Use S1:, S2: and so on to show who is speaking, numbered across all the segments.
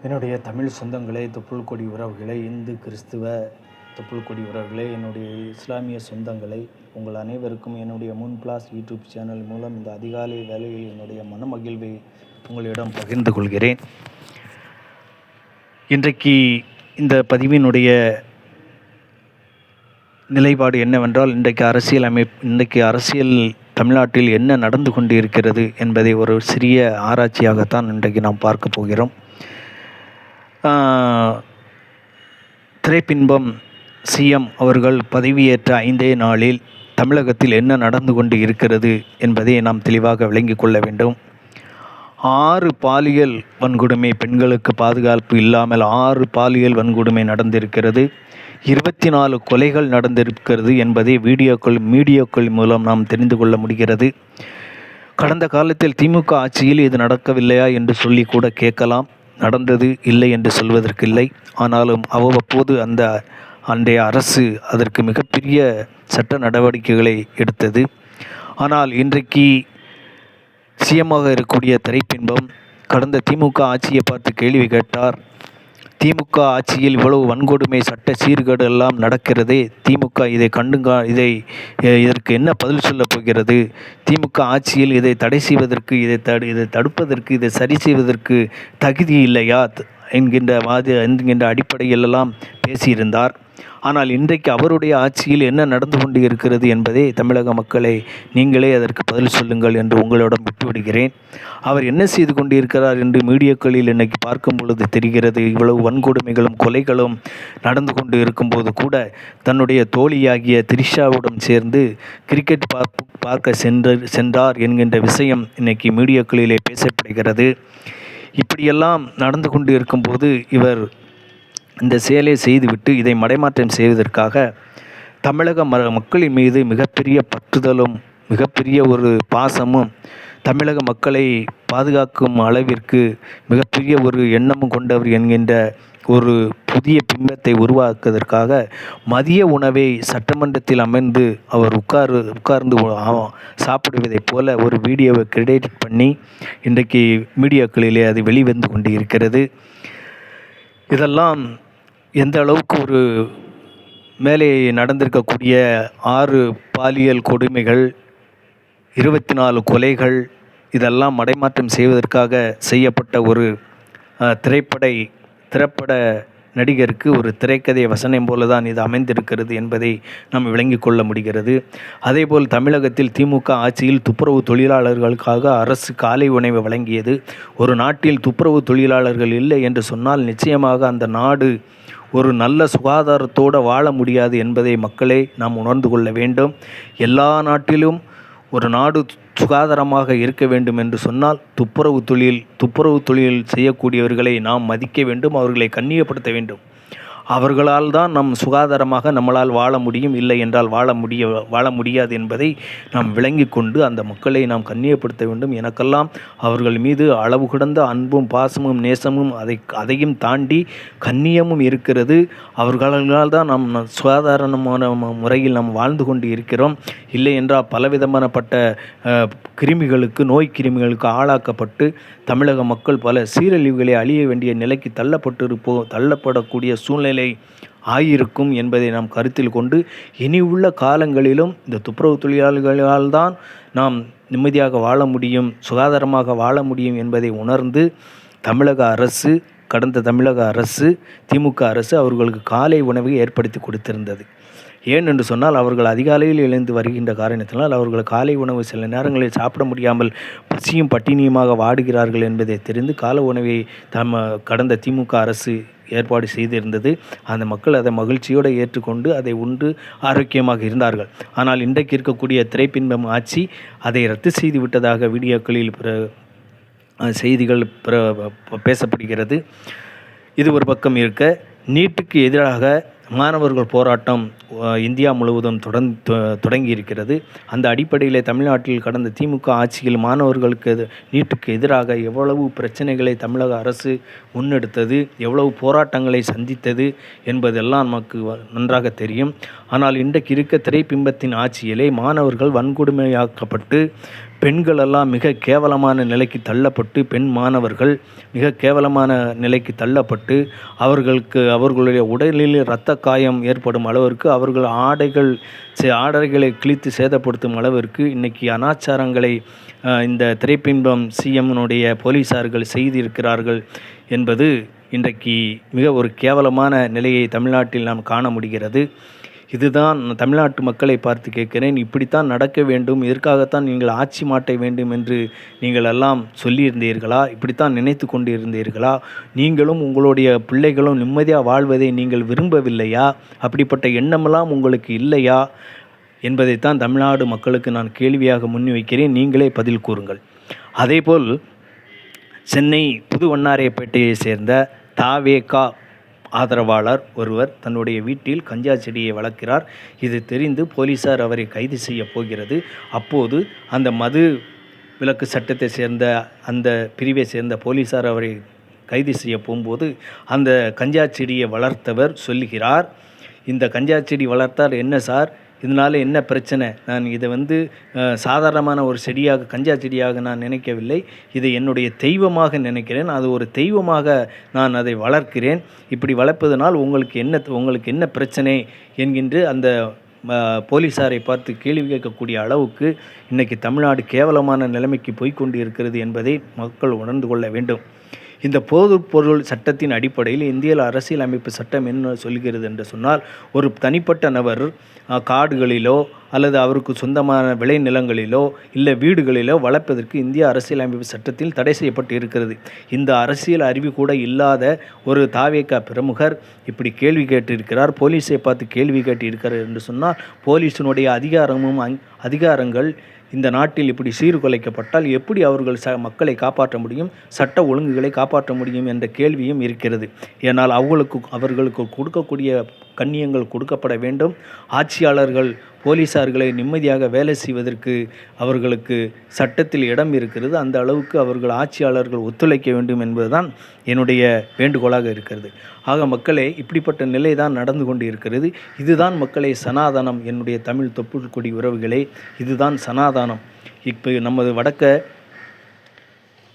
S1: என்னுடைய தமிழ் சொந்தங்களே, தொப்புள் கொடி உறவுகளே, இந்து கிறிஸ்துவ தொப்புள் கொடி உறவுகளே, என்னுடைய இஸ்லாமிய சொந்தங்களை, உங்கள் அனைவருக்கும் என்னுடைய பிளாஸ் யூடியூப் சேனல் மூலம் இந்த அதிகாலை வேளையில் என்னுடைய மனமகிழ்வை உங்களிடம் பகிர்ந்து கொள்கிறேன். இன்றைக்கு இந்த பதிவினுடைய நிலைப்பாடு என்னவென்றால், இன்றைக்கு அரசியல் தமிழ்நாட்டில் என்ன நடந்து கொண்டு இருக்கிறது என்பதை ஒரு சிறிய ஆராய்ச்சியாகத்தான் இன்றைக்கு நாம் பார்க்க போகிறோம். திரைப்பின்பம் சிஎம் அவர்கள் பதவியேற்ற 5 நாளில் தமிழகத்தில் என்ன நடந்து கொண்டு இருக்கிறது என்பதை நாம் தெளிவாக விளங்கிக் கொள்ள வேண்டும். 6 பாலியல் வன்கொடுமை, பெண்களுக்கு பாதுகாப்பு இல்லாமல் 6 பாலியல் வன்கொடுமை நடந்திருக்கிறது. 24 கொலைகள் நடந்திருக்கிறது என்பதை மீடியாக்கள் மூலம் நாம் தெரிந்து கொள்ள முடிகிறது. கடந்த காலத்தில் திமுக ஆட்சியில் இது நடக்கவில்லையா என்று சொல்லி கூட கேட்கலாம். நடந்தது, இல்லை என்று சொல்வதற்கில்லை. ஆனாலும் அவ்வப்போது அன்றைய அரசு அதற்கு மிகப்பெரிய சட்ட நடவடிக்கைகளை எடுத்தது. ஆனால் இன்றைக்கு சிஎம்மாக இருக்கக்கூடிய திரைப்பின்பம் கடந்த திமுக ஆட்சியை பார்த்து கேள்வி கேட்டார். திமுக ஆட்சியில் இவ்வளவு வன்கொடுமை, சட்ட சீர்கேடு எல்லாம் நடக்கிறதே, திமுக இதை இதற்கு என்ன பதில் சொல்லப் போகிறது? திமுக ஆட்சியில் இதை தடை செய்வதற்கு, இதை தடுப்பதற்கு, இதை சரி செய்வதற்கு தகுதி இல்லையா என்கின்ற அடிப்படையிலெல்லாம் பேசியிருந்தார். ஆனால் இன்றைக்கு அவருடைய ஆட்சியில் என்ன நடந்து கொண்டு இருக்கிறது என்பதை தமிழக மக்களை நீங்களே அதற்கு பதில் சொல்லுங்கள் என்று உங்களிடம் விட்டுவிடுகிறேன். அவர் என்ன செய்து கொண்டிருக்கிறார் என்று மீடியாக்களில் இன்னைக்கு பார்க்கும் பொழுது தெரிகிறது. இவ்வளவு வன்கொடுமைகளும் கொலைகளும் நடந்து கொண்டு இருக்கும்போது கூட தன்னுடைய தோழியாகிய திரிஷாவுடன் சேர்ந்து கிரிக்கெட் பார்க்க சென்றார் என்கின்ற விஷயம் இன்னைக்கு மீடியாக்களிலே பேசப்படுகிறது. இப்படியெல்லாம் நடந்து கொண்டு இருக்கும்போது இவர் இந்த செயலை செய்துவிட்டு இதை மடைமாற்றம் செய்வதற்காக தமிழக மக்களின் மீது மிகப்பெரிய பற்றுதலும், மிகப்பெரிய ஒரு பாசமும், தமிழக மக்களை பாதுகாக்கும் அளவிற்கு மிகப்பெரிய ஒரு எண்ணமும் கொண்டவர் என்கின்ற ஒரு புதிய பிம்பத்தை உருவாக்குவதற்காக மதிய உணவை சட்டமன்றத்தில் அமர்ந்து அவர் உட்கார்ந்து சாப்பிடுவதைப் போல ஒரு வீடியோவை கிரியேட் பண்ணி இன்றைக்கு மீடியாக்களிலே அது வெளிவந்து கொண்டு இருக்கிறது. இதெல்லாம் எந்த அளவுக்கு ஒரு மேலே நடந்திருக்கக்கூடிய 6 பாலியல் கொடுமைகள், 24 கொலைகள், இதெல்லாம் மடைமாற்றம் செய்வதற்காக செய்யப்பட்ட ஒரு திரைப்பட நடிகருக்கு ஒரு திரைக்கதை வசனம் போல தான் இது அமைந்திருக்கிறது என்பதை நாம் விளங்கிக் கொள்ள முடிகிறது. அதேபோல் தமிழகத்தில் திமுக ஆட்சியில் துப்புரவு தொழிலாளர்களுக்காக அரசு காலை உணவை வழங்கியது. ஒரு நாட்டில் துப்புரவு தொழிலாளர்கள் இல்லை என்று சொன்னால் நிச்சயமாக அந்த நாடு ஒரு நல்ல சுகாதாரத்தோடு வாழ முடியாது என்பதை மக்களே நாம் உணர்ந்து கொள்ள வேண்டும். எல்லா நாட்டிலும் ஒரு நாடு சுகாதாரமாக இருக்க வேண்டும் என்று சொன்னால் துப்புரவு தொழில் செய்யக்கூடியவர்களை நாம் மதிக்க வேண்டும், அவர்களை கண்ணியப்படுத்த வேண்டும். அவர்களால் தான் சுகாதாரமாக நம்மளால் வாழ முடியும். இல்லை என்றால் வாழ முடியாது என்பதை நாம் விளங்கி கொண்டு அந்த மக்களை நாம் கண்ணியப்படுத்த வேண்டும். எனக்கெல்லாம் அவர்கள் மீது அளவு கடந்த அன்பும் பாசமும் நேசமும் அதையும் தாண்டி கண்ணியமும் இருக்கிறது. அவர்களால் தான் நாம் சுகாதாரமான முறையில் நாம் வாழ்ந்து கொண்டு இருக்கிறோம். இல்லை என்றால் பலவிதமானப்பட்ட நோய் கிருமிகளுக்கு ஆளாக்கப்பட்டு தமிழக மக்கள் பல சீரழிவுகளை அழிய வேண்டிய நிலைக்கு தள்ளப்படக்கூடிய சூழ்நிலை ஆயிருக்கும் என்பதை நாம் கருத்தில் கொண்டு இனி உள்ள காலங்களிலும் இந்த துப்புரவு தொழிலாளர்களால் தான் நாம் நிம்மதியாக வாழ முடியும், சுகாதாரமாக வாழ முடியும் என்பதை உணர்ந்து கடந்த தமிழக அரசு திமுக அரசு அவர்களுக்கு காலை உணவை ஏற்படுத்தி கொடுத்திருந்தது. ஏன் என்று சொன்னால் அவர்கள் அதிகாலையில் எழுந்து வருகின்ற காரணத்தினால் அவர்கள் காலை உணவு சில நேரங்களில் சாப்பிட முடியாமல் பசியும் பட்டினியுமாக வாடுகிறார்கள் என்பதை தெரிந்து காலை உணவை கடந்த திமுக அரசு ஏற்பாடு செய்திருந்தது. அந்த மக்கள் அதை மகிழ்ச்சியோடு ஏற்றுக்கொண்டு அதை உண்டு ஆரோக்கியமாக இருந்தார்கள். ஆனால் இன்றைக்கு இருக்கக்கூடிய திரைப்பின்பம் ஆட்சி அதை ரத்து செய்து விட்டதாக வீடியோக்களில் செய்திகள் பேசப்படுகிறது. இது ஒரு பக்கம் இருக்க, நீட்டுக்கு எதிராக மாணவர்கள் போராட்டம் இந்தியா முழுவதும் தொடங்கி இருக்கிறது. அந்த அடிப்படையில் தமிழ்நாட்டில் கடந்த திமுக ஆட்சியில் மாணவர்களுக்கு நீட்டுக்கு எதிராக எவ்வளவு பிரச்சனைகளை தமிழக அரசு முன்னெடுத்தது, எவ்வளவு போராட்டங்களை சந்தித்தது என்பதெல்லாம் நமக்கு நன்றாக தெரியும். ஆனால் இன்றைக்கு இருக்க திரைப்பிம்பத்தின் ஆட்சியிலே மாணவர்கள் வன்கொடுமையாக்கப்பட்டு பெண்களெல்லாம் மிக கேவலமான நிலைக்கு தள்ளப்பட்டு, பெண் மாணவர்கள் மிக கேவலமான நிலைக்கு தள்ளப்பட்டு, அவர்களுடைய உடலில் இரத்த காயம் ஏற்படும் அளவிற்கு, அவர்கள் ஆடைகளை கிழித்து சேதப்படுத்தும் அளவிற்கு இன்றைக்கி அனாச்சாரங்களை இந்த திரைப்பின்பம் சிஎம்னுடைய போலீஸார்கள் செய்திருக்கிறார்கள் என்பது இன்றைக்கு மிக ஒரு கேவலமான நிலையை தமிழ்நாட்டில் நாம் காண முடிகிறது. இதுதான் தமிழ்நாட்டு மக்களை பார்த்து கேட்கிறேன். இப்படித்தான் நடக்க வேண்டும், இதற்காகத்தான் நீங்கள் ஆட்சி மாற்ற வேண்டும் என்று நீங்கள் எல்லாம் சொல்லியிருந்தீர்களா? இப்படித்தான் நினைத்து கொண்டு இருந்தீர்களா? நீங்களும் உங்களுடைய பிள்ளைகளும் நிம்மதியாக வாழ்வதை நீங்கள் விரும்பவில்லையா? அப்படிப்பட்ட எண்ணமெல்லாம் உங்களுக்கு இல்லையா என்பதைத்தான் தமிழ்நாடு மக்களுக்கு நான் கேள்வியாக முன்வைக்கிறேன். நீங்களே பதில் கூறுங்கள். அதேபோல் சென்னை புதுவண்ணாரைப்பேட்டையை சேர்ந்த தாவேகா ஆதரவாளர் ஒருவர் தன்னுடைய வீட்டில் கஞ்சா செடியை வளர்க்கிறார். இது தெரிந்து போலீஸார் அவரை கைது செய்ய போகிறது. அப்போது அந்த மது விலக்கு சட்டத்தை சேர்ந்த அந்த பிரிவை சேர்ந்த போலீஸார் அவரை கைது செய்ய போகும்போது அந்த கஞ்சா செடியை வளர்த்தவர் சொல்லுகிறார், இந்த கஞ்சா செடி வளர்த்தார் என்ன சார், இதனால் என்ன பிரச்சனை? நான் இதை சாதாரணமான ஒரு செடியாக, கஞ்சா செடியாக நான் நினைக்கவில்லை, இதை என்னுடைய தெய்வமாக நினைக்கிறேன், அது ஒரு தெய்வமாக நான் அதை வளர்க்கிறேன், இப்படி வளர்ப்பதனால் உங்களுக்கு என்ன பிரச்சனை என்கின்ற அந்த போலீஸாரை பார்த்து கேள்வி கேட்கக்கூடிய அளவுக்கு இன்றைக்கி தமிழ்நாடு கேவலமான நிலைமைக்கு போய்கொண்டு இருக்கிறது என்பதை மக்கள் உணர்ந்து கொள்ள வேண்டும். இந்த போதைப்பொருள் சட்டத்தின் அடிப்படையில் இந்திய அரசியலமைப்பு சட்டம் என்ன சொல்கிறது என்று சொன்னால், ஒரு தனிப்பட்ட நபர் காடுகளிலோ அல்லது அவருக்கு சொந்தமான விளைநிலங்களிலோ இல்லை வீடுகளிலோ வளர்ப்பதற்கு இந்திய அரசியலமைப்பு சட்டத்தில் தடை செய்யப்பட்டு இருக்கிறது. இந்த அரசியல் அறிவு கூட இல்லாத ஒரு தாவேகா பிரமுகர் இப்படி கேள்வி கேட்டிருக்கிறார், போலீஸை பார்த்து கேள்வி கேட்டிருக்கிறார் என்று சொன்னால், போலீஸினுடைய அதிகாரங்கள் இந்த நாட்டில் இப்படி சீர்குலைக்கப்பட்டால் எப்படி அவர்கள் மக்களை காப்பாற்ற முடியும், சட்ட ஒழுங்குகளை காப்பாற்ற முடியும் என்ற கேள்வியும் இருக்கிறது. ஏனால் அவர்களுக்கு கொடுக்கக்கூடிய கண்ணியங்கள் கொடுக்கப்பட வேண்டும். ஆட்சியாளர்கள் போலீஸார்களை நிம்மதியாக வேலை செய்வதற்கு அவர்களுக்கு சட்டத்தில் இடம் இருக்கிறது. அந்த அளவுக்கு அவர்கள் ஆட்சியாளர்கள் ஒத்துழைக்க வேண்டும் என்பதுதான் என்னுடைய வேண்டுகோளாக இருக்கிறது. ஆக மக்களே, இப்படிப்பட்ட நிலை தான் நடந்து கொண்டு இருக்கிறது. இதுதான் மக்களே சனாதனம். என்னுடைய தமிழ் தொப்புள் கொடி உறவுகளே, இதுதான் சனாதனம். இப்போ நமது வடக்க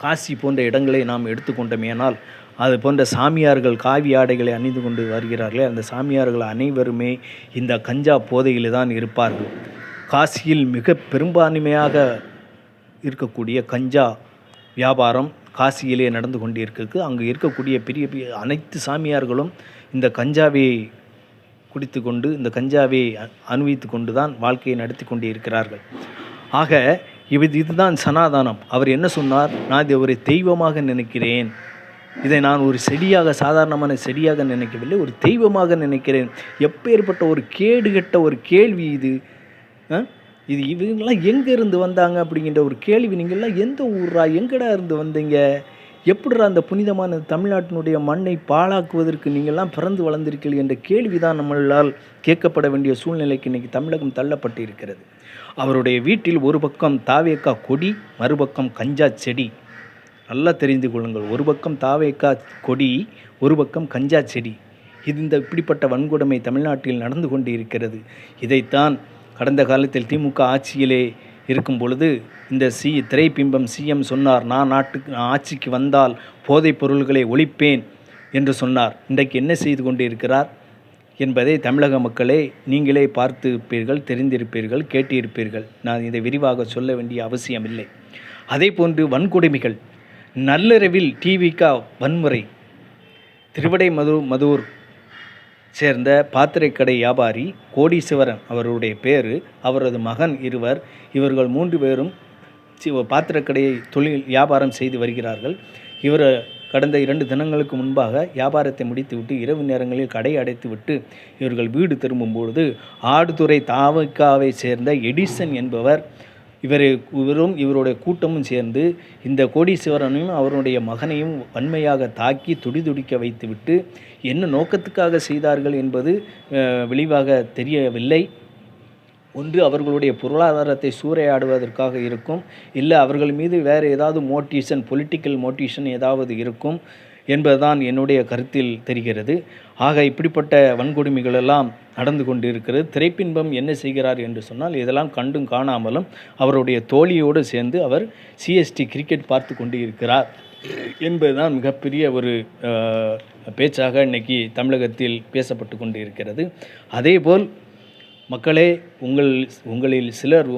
S1: காசி போன்ற இடங்களை நாம் எடுத்துக்கொண்டோமேனால், அது போன்ற சாமியார்கள் காவி ஆடைகளை அணிந்து கொண்டு வருகிறார்களே, அந்த சாமியார்கள் அனைவருமே இந்த கஞ்சா போதையில் தான் இருப்பார்கள். காசியில் மிக பெரும்பான்மையாக இருக்கக்கூடிய கஞ்சா வியாபாரம் காசியிலே நடந்து கொண்டு இருக்கிறது. அங்கு இருக்கக்கூடிய பெரிய பெரிய அனைத்து சாமியார்களும் இந்த கஞ்சாவை குடித்து கொண்டு, இந்த கஞ்சாவை அனுபவித்து கொண்டு தான் வாழ்க்கையை நடத்தி கொண்டு இருக்கிறார்கள். ஆக இதுதான் சனாதனம். அவர் என்ன சொன்னார்? நான் இதை ஒரு தெய்வமாக நினைக்கிறேன், இதை நான் ஒரு செடியாக, சாதாரணமான செடியாக நினைக்கவில்லை, ஒரு தெய்வமாக நினைக்கிறேன். எப்பேற்பட்ட ஒரு கேடுகட்ட ஒரு கேள்வி இது! இவங்கெல்லாம் எங்கேருந்து வந்தாங்க அப்படிங்கிற ஒரு கேள்வி. நீங்கள்லாம் எந்த ஊரா, எங்கடா இருந்து வந்தீங்க? எப்படிடா அந்த புனிதமான தமிழ்நாட்டினுடைய மண்ணை பாழாக்குவதற்கு நீங்கள்லாம் பிறந்து வளர்ந்திருக்கீர்கள் என்ற கேள்வி தான் நம்மளால் கேட்கப்பட வேண்டிய சூழ்நிலைக்கு இன்றைக்கி தமிழகம் தள்ளப்பட்டு இருக்கிறது. அவருடைய வீட்டில் ஒரு பக்கம் தாவேகா கொடி, மறுபக்கம் கஞ்சா செடி. நல்லா தெரிந்து கொள்ளுங்கள், ஒரு பக்கம் தாவேகா கொடி, ஒரு பக்கம் கஞ்சா செடி. இந்த இப்படிப்பட்ட வன்கொடுமை தமிழ்நாட்டில் நடந்து கொண்டு இருக்கிறது. இதைத்தான் கடந்த காலத்தில் திமுக ஆட்சியிலே இருக்கும் பொழுது இந்த திரைப்பிம்பம் சிஎம் சொன்னார், நான் ஆட்சிக்கு வந்தால் போதைப் பொருள்களை ஒழிப்பேன் என்று சொன்னார். இன்றைக்கு என்ன செய்து கொண்டு இருக்கிறார் என்பதை தமிழக மக்களே நீங்களே பார்த்திருப்பீர்கள், தெரிந்திருப்பீர்கள், கேட்டிருப்பீர்கள். நான் இதை விரிவாக சொல்ல வேண்டிய அவசியம் இல்லை. அதே போன்று வன்கொடுமைகள், நள்ளிரவில் டிவிக வன்முறை. திருவிடைமருதூர் சேர்ந்த பாத்திரக்கடை வியாபாரி கோடீஸ்வரன் அவருடைய பேர், அவரது மகன் இருவர், இவர்கள் 3 பேரும் பாத்திரக்கடையை வியாபாரம் செய்து வருகிறார்கள். இவர் கடந்த 2 தினங்களுக்கு முன்பாக வியாபாரத்தை முடித்துவிட்டு இரவு நேரங்களில் கடை அடைத்துவிட்டு இவர்கள் வீடு திரும்பும்பொழுது ஆடுதுறை தாவக்காவை சேர்ந்த எடிசன் என்பவர் இவரும் இவருடைய கூட்டமும் சேர்ந்து இந்த கோடீஸ்வரனையும் அவருடைய மகனையும் வன்மையாக தாக்கி துடிதுடிக்க வைத்துவிட்டு என்ன நோக்கத்துக்காக செய்தார்கள் என்பது வெளிவாக தெரியவில்லை. ஒன்று அவர்களுடைய பொருளாதாரத்தை சூறையாடுவதற்காக இருக்கும், இல்லை அவர்கள் மீது வேறு ஏதாவது மோட்டிவேஷன், பொலிட்டிக்கல் மோட்டிவேஷன் ஏதாவது இருக்கும். என்பதுதான் என்னுடைய கருத்தில் தெரிகிறது. ஆக இப்படிப்பட்ட வன்கொடுமைகள் எல்லாம் நடந்து கொண்டு இருக்கிறது. திரைப்பின்பம் என்ன செய்கிறார் என்று சொன்னால், இதெல்லாம் கண்டும் காணாமலும் அவருடைய தோழியோடு சேர்ந்து அவர் சிஎஸ்டி கிரிக்கெட் பார்த்து கொண்டு இருக்கிறார் என்பதுதான் மிகப்பெரிய ஒரு பேச்சாக இன்னைக்கு தமிழகத்தில் பேசப்பட்டு கொண்டு இருக்கிறது. அதேபோல் மக்களே, உங்களில் சிலர்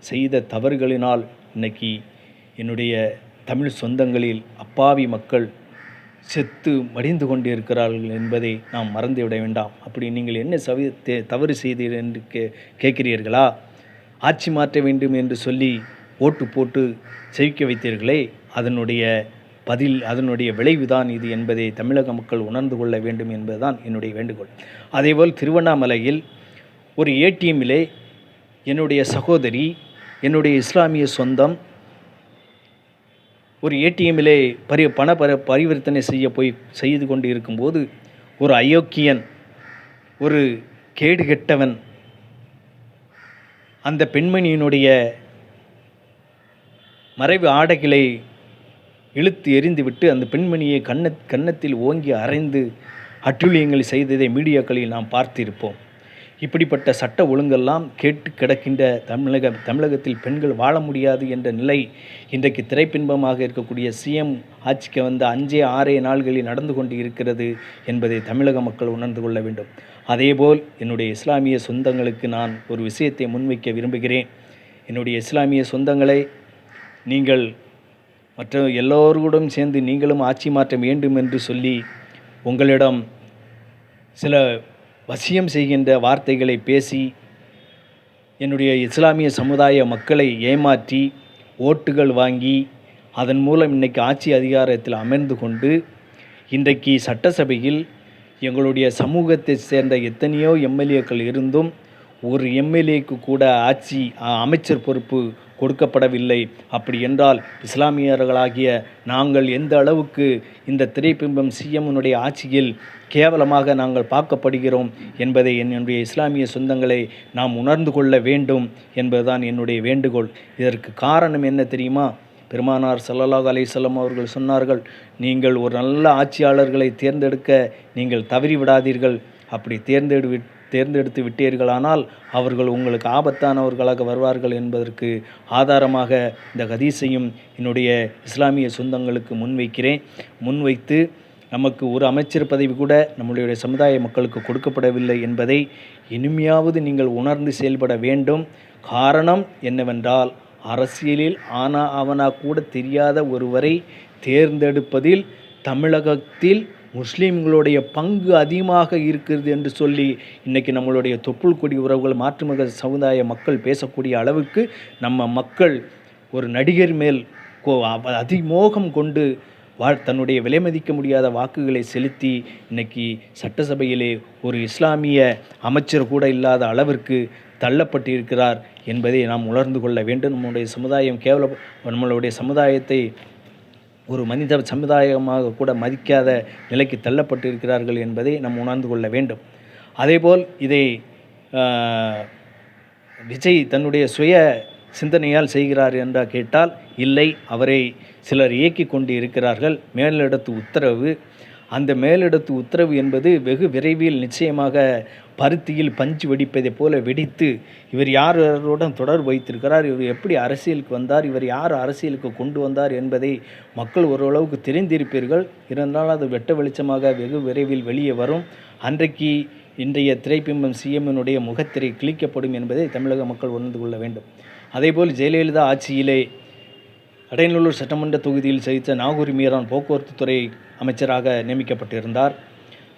S1: செய்த தவறுகளினால் இன்னைக்கு என்னுடைய தமிழ் சொந்தங்களில் அப்பாவி மக்கள் செத்து மடிந்து கொண்டு இருக்கிறார்கள் என்பதை நாம் மறந்துவிட வேண்டாம். அப்படி நீங்கள் என்ன தவறு செய்தீர்கள் என்று கேட்கிறீர்களா? ஆட்சி மாற்ற வேண்டும் என்று சொல்லி ஓட்டு போட்டு செவிக்க வைத்தீர்களே, அதனுடைய விளைவுதான் இது என்பதை தமிழக மக்கள் உணர்ந்து கொள்ள வேண்டும் என்பதுதான் என்னுடைய வேண்டுகோள். அதேபோல் திருவண்ணாமலையில் ஒரு ஏடிஎம்மிலே என்னுடைய சகோதரி, என்னுடைய இஸ்லாமிய சொந்தம், ஒரு ஏடிஎம்மிலே பண பரிவர்த்தனை செய்து கொண்டு இருக்கும்போது ஒரு அயோக்கியன், ஒரு கேடுகெட்டவன் அந்த பெண்மணியினுடைய மறைவு ஆடைகளை இழுத்து எறிந்துவிட்டு அந்த பெண்மணியை கன்னத்தில் ஓங்கி அறைந்து அட்டூழியங்களை செய்ததை மீடியாக்களில் நாம் பார்த்திருப்போம். இப்படிப்பட்ட சட்ட ஒழுங்கெல்லாம் கேட்டு கிடக்கின்ற தமிழகத்தில் பெண்கள் வாழ முடியாது என்ற நிலை இன்றைக்கு திரைப்பின்பமாக இருக்கக்கூடிய சிஎம் ஆட்சிக்கு வந்த 5-6 நாள்களில் நடந்து கொண்டு இருக்கிறது என்பதை தமிழக மக்கள் உணர்ந்து கொள்ள வேண்டும். அதேபோல் என்னுடைய இஸ்லாமிய சொந்தங்களுக்கு நான் ஒரு விஷயத்தை முன்வைக்க விரும்புகிறேன். என்னுடைய இஸ்லாமிய சொந்தங்களை, நீங்கள் மற்ற எல்லோருடன் சேர்ந்து நீங்களும் ஆட்சி மாற்ற வேண்டும் என்று சொல்லி உங்களிடம் சில வசியம் செய்கின்ற வார்த்தைகளை பேசி என்னுடைய இஸ்லாமிய சமுதாய மக்களை ஏமாற்றி ஓட்டுகள் வாங்கி அதன் மூலம் இன்றைக்கு ஆட்சி அதிகாரத்தில் அமர்ந்து கொண்டு இன்றைக்கு சட்டசபையில் எங்களுடைய சமூகத்தை சேர்ந்த எத்தனையோ எம்எல்ஏக்கள் இருந்தும் ஒரு எம்எல்ஏக்கு கூட அமைச்சர் பொறுப்பு கொடுக்கப்படவில்லை. அப்படி என்றால் இஸ்லாமியர்களாகிய நாங்கள் எந்த அளவுக்கு இந்த திரைப்பிம்பம் சிஎம்னுடைய ஆட்சியில் கேவலமாக நாங்கள் பார்க்கப்படுகிறோம் என்பதை என்னுடைய இஸ்லாமிய சொந்தங்களை நாம் உணர்ந்து கொள்ள வேண்டும் என்பதுதான் என்னுடைய வேண்டுகோள். இதற்கு காரணம் என்ன தெரியுமா? பெருமானார் ஸல்லல்லாஹு அலைஹி வஸல்லம் அவர்கள் சொன்னார்கள், நீங்கள் ஒரு நல்ல ஆட்சியாளர்களை தேர்ந்தெடுக்க நீங்கள் தவறிவிடாதீர்கள். அப்படி தேர்ந்தெடுத்து விட்டீர்களானால் அவர்கள் உங்களுக்கு ஆபத்தானவர்களாக வருவார்கள் என்பதற்கு ஆதாரமாக இந்த ஹதீஸையும் என்னுடைய இஸ்லாமிய சொந்தங்களுக்கு முன்வைத்து நமக்கு ஒரு அமைச்சர் பதவி கூட நம்முடைய சமுதாய மக்களுக்கு கொடுக்கப்படவில்லை என்பதை இனிமையாவது நீங்கள் உணர்ந்து செயல்பட வேண்டும். காரணம் என்னவென்றால், அரசியலில் ஆவனா கூட தெரியாத ஒருவரை தேர்ந்தெடுப்பதில் தமிழகத்தில் முஸ்லீம்களுடைய பங்கு அதிகமாக இருக்கிறது என்று சொல்லி இன்றைக்கி நம்மளுடைய தொப்புள் கொடி உறவுகள் மாற்றுமத சமுதாய மக்கள் பேசக்கூடிய அளவுக்கு நம்ம மக்கள் ஒரு நடிகர் மேல் அதிமோகம் கொண்டு தன்னுடைய விலை மதிக்க முடியாத வாக்குகளை செலுத்தி இன்றைக்கி சட்டசபையிலே ஒரு இஸ்லாமிய அமைச்சர் கூட இல்லாத அளவிற்கு தள்ளப்பட்டிருக்கிறார் என்பதை நாம் உணர்ந்து கொள்ள வேண்டும். நம்மளுடைய சமுதாயத்தை ஒரு மனித சமுதாயமாக கூட மதிக்காத நிலைக்கு தள்ளப்பட்டு இருக்கிறார்கள் என்பதை நாம் உணர்ந்து கொள்ள வேண்டும். அதேபோல் இதை விஜய் தன்னுடைய சுய சிந்தனையால் செய்கிறார் என்று கேட்டால் இல்லை, அவரை சிலர் இயக்கி கொண்டு இருக்கிறார்கள். மேலிடத்து உத்தரவு, அந்த மேலிடத்து உத்தரவு என்பது வெகு விரைவில் நிச்சயமாக பருத்தியில் பஞ்சு வெடிப்பதை போல வெடித்து இவர் யாருடன் தொடர்பு வைத்திருக்கிறார், இவர் எப்படி அரசியலுக்கு வந்தார், இவர் யார் அரசியலுக்கு கொண்டு வந்தார் என்பதை மக்கள் ஓரளவுக்கு தெரிந்திருப்பீர்கள். இருந்தாலும் அது வெட்ட வெளிச்சமாக வெகு விரைவில் வெளியே வரும். அன்றைக்கு இன்றைய திரைப்பிம்பம் சிஎம்னுடைய முகத்திரை கிழிக்கப்படும் என்பதை தமிழக மக்கள் உணர்ந்து கொள்ள வேண்டும். அதேபோல் ஜெயலலிதா ஆட்சியிலே கடையநல்லூர் சட்டமன்ற தொகுதியில் சகித்த நாகூர் மீரான் போக்குவரத்து துறை அமைச்சராக நியமிக்கப்பட்டிருந்தார்.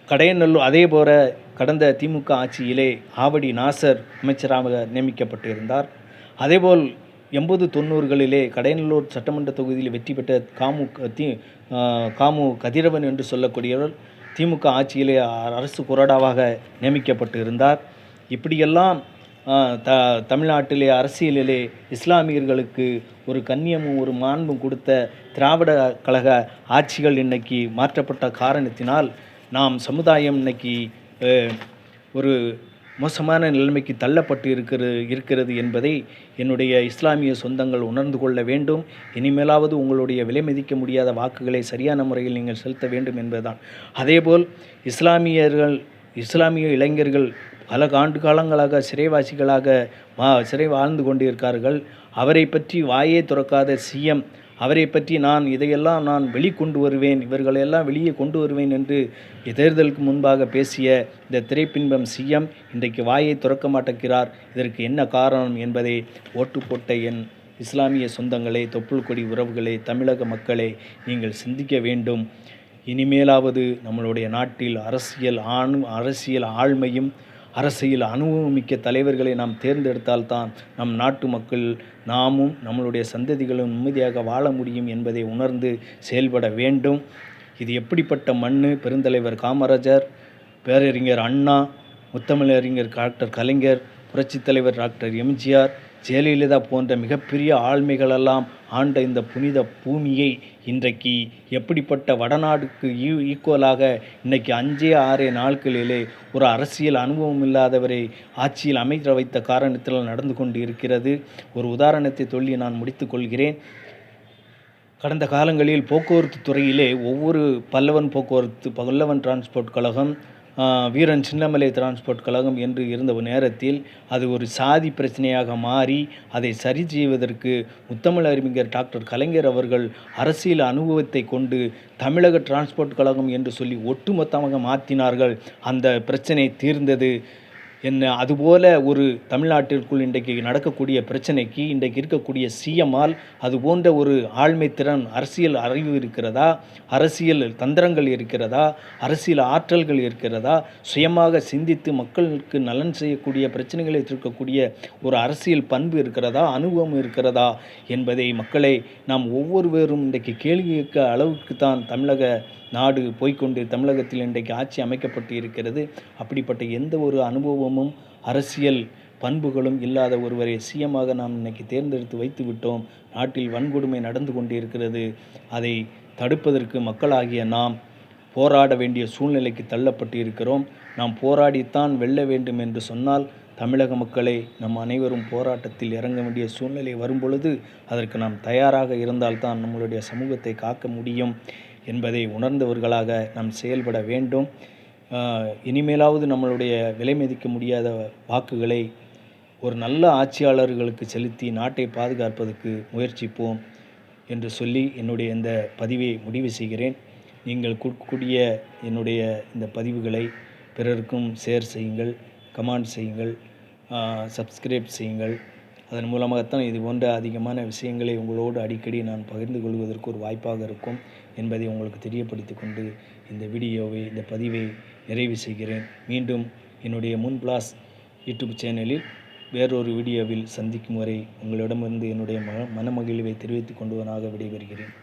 S1: கடையநல்லூர் அதேபோல கடந்த திமுக ஆட்சியிலே ஆவடி நாசர் அமைச்சராக நியமிக்கப்பட்டிருந்தார். அதேபோல் 80-90களிலே கடையநல்லூர் சட்டமன்ற தொகுதியில் வெற்றி பெற்ற காமு கதிரவன் என்று சொல்லக்கூடியவர் திமுக ஆட்சியிலே அரசு கொறடாவாக நியமிக்கப்பட்டு இருந்தார். இப்படியெல்லாம் தமிழ்நாட்டிலே அரசியலிலே இஸ்லாமியர்களுக்கு ஒரு கண்ணியமும் ஒரு மாண்பும் கொடுத்த திராவிட கழக ஆட்சிகள் இன்னைக்கு மாற்றப்பட்ட காரணத்தினால் நாம் சமுதாயம் இன்னைக்கு ஒரு மோசமான நிலைமைக்கு தள்ளப்பட்டு இருக்கிறது என்பதை என்னுடைய இஸ்லாமிய சொந்தங்கள் உணர்ந்து கொள்ள வேண்டும். இனிமேலாவது உங்களுடைய விலை மதிக்க முடியாத வாக்குகளை சரியான முறையில் நீங்கள் செலுத்த வேண்டும் என்பதுதான். அதேபோல் இஸ்லாமிய இளைஞர்கள் பல ஆண்டு காலங்களாக சிறைவாசிகளாக சிறை வாழ்ந்து கொண்டிருக்கார்கள். அவரை பற்றி வாயே துறக்காத சிஎம், அவரை பற்றி இதையெல்லாம் நான் வெளிக்கொண்டு வருவேன், இவர்களையெல்லாம் வெளியே கொண்டு வருவேன் என்று தேர்தலுக்கு முன்பாக பேசிய இந்த திரைப்பின்பம் சிஎம் இன்றைக்கு வாயை துறக்க மாட்டேங்கிறார். இதற்கு என்ன காரணம் என்பதை ஓட்டு போட்ட என் இஸ்லாமிய சொந்தங்களே, தொப்புள் கொடி உறவுகளே, தமிழக மக்களே, நீங்கள் சிந்திக்க வேண்டும். இனிமேலாவது நம்மளுடைய நாட்டில் அரசியல் ஆழ்மையும் அரசியல் அனுபவமிக்க தலைவர்களை நாம் தேர்ந்தெடுத்தால்தான் நம் நாட்டு மக்கள், நாமும் நம்மளுடைய சந்ததிகளும் நிம்மதியாக வாழ முடியும் என்பதை உணர்ந்து செயல்பட வேண்டும். இது எப்படிப்பட்ட மண்? பெருந்தலைவர் காமராஜர், பேரறிஞர் அண்ணா, முத்தமிழறிஞர் டாக்டர் கலைஞர், புரட்சித் தலைவர் டாக்டர் எம்ஜிஆர், ஜெயலலிதா போன்ற மிகப்பெரிய ஆளுமைகளெல்லாம் ஆண்ட இந்த புனித பூமியை இன்றைக்கு எப்படிப்பட்ட வடநாடுக்கு ஈக்குவலாக இன்றைக்கி 5-6 நாட்களிலே ஒரு அரசியல் அனுபவம் இல்லாதவரை ஆட்சியில் அமைக்க வைத்த காரணத்தில் நடந்து கொண்டு இருக்கிறது. ஒரு உதாரணத்தை சொல்லி நான் முடித்துக்கொள்கிறேன். கடந்த காலங்களில் போக்குவரத்து துறையிலே ஒவ்வொரு பல்லவன் டிரான்ஸ்போர்ட் கழகம், வீரன் சின்னமலை டிரான்ஸ்போர்ட் கழகம் என்று இருந்த நேரத்தில் அது ஒரு சாதி பிரச்சனையாக மாறி அதை சரி செய்வதற்கு முத்தமிழறிஞர் டாக்டர் கலைஞர் அவர்கள் அரசியல் அனுபவத்தை கொண்டு தமிழக டிரான்ஸ்போர்ட் கழகம் என்று சொல்லி ஒட்டுமொத்தமாக மாற்றினார்கள். அந்த பிரச்சனை தீர்ந்தது. அதுபோல ஒரு தமிழ்நாட்டிற்குள் இன்றைக்கு நடக்கக்கூடிய பிரச்சனைக்கு இன்றைக்கு இருக்கக்கூடிய சிஎம்மால் அது போன்ற ஒரு ஆழ்மை திறன், அரசியல் அறிவு இருக்கிறதா? அரசியல் தந்திரங்கள் இருக்கிறதா? அரசியல் ஆற்றல்கள் இருக்கிறதா? சுயமாக சிந்தித்து மக்களுக்கு நலன் செய்யக்கூடிய, பிரச்சனைகளை தீர்க்கக்கூடிய ஒரு அரசியல் பண்பு இருக்கிறதா? அனுபவம் இருக்கிறதா என்பதை மக்களை நாம் ஒவ்வொருவரும் இன்றைக்கு கேள்வி கேட்க அளவுக்கு தான் தமிழக நாடு போய்கொண்டு தமிழகத்தில் இன்றைக்கு ஆட்சி அமைக்கப்பட்டு இருக்கிறது. அப்படிப்பட்ட எந்த ஒரு அனுபவமும் அரசியல் பண்புகளும் இல்லாத ஒருவரை சிஎம்மாக நாம் இன்றைக்கி தேர்ந்தெடுத்து வைத்து விட்டோம். நாட்டில் வன்கொடுமை நடந்து கொண்டு இருக்கிறது. அதை தடுப்பதற்கு மக்களாகிய நாம் போராட வேண்டிய சூழ்நிலைக்கு தள்ளப்பட்டு இருக்கிறோம். நாம் போராடித்தான் வெல்ல வேண்டும் என்று சொன்னால் தமிழக மக்களை நம் அனைவரும் போராட்டத்தில் இறங்க வேண்டிய சூழ்நிலை வரும்பொழுது அதற்கு நாம் தயாராக இருந்தால்தான் நம்மளுடைய சமூகத்தை காக்க முடியும் என்பதை உணர்ந்தவர்களாக நாம் செயல்பட வேண்டும். இனிமேலாவது நம்மளுடைய விலை மதிக்க முடியாத வாக்குகளை ஒரு நல்ல ஆட்சியாளர்களுக்கு செலுத்தி நாட்டை பாதுகாப்பதற்கு முயற்சிப்போம் என்று சொல்லி என்னுடைய இந்த பதிவை முடிவு செய்கிறேன். நீங்கள் கொடுக்கக்கூடிய என்னுடைய இந்த பதிவுகளை பிறருக்கும் ஷேர் செய்யுங்கள், கமெண்ட் செய்யுங்கள், சப்ஸ்கிரைப் செய்யுங்கள். அதன் மூலமாகத்தான் இது போன்ற அதிகமான விஷயங்களை உங்களோடு அடிக்கடி நான் பகிர்ந்து கொள்வதற்கு ஒரு வாய்ப்பாக இருக்கும் என்பதை உங்களுக்கு தெரியப்படுத்தி கொண்டு இந்த பதிவை நிறைவு செய்கிறேன். மீண்டும் என்னுடைய முன்பிளாஸ் யூடியூப் சேனலில் வேறொரு வீடியோவில் சந்திக்கும் வரை உங்களிடமிருந்து என்னுடைய மனமகிழ்வை தெரிவித்துக் கொண்டுவனாக விடைபெறுகிறேன்.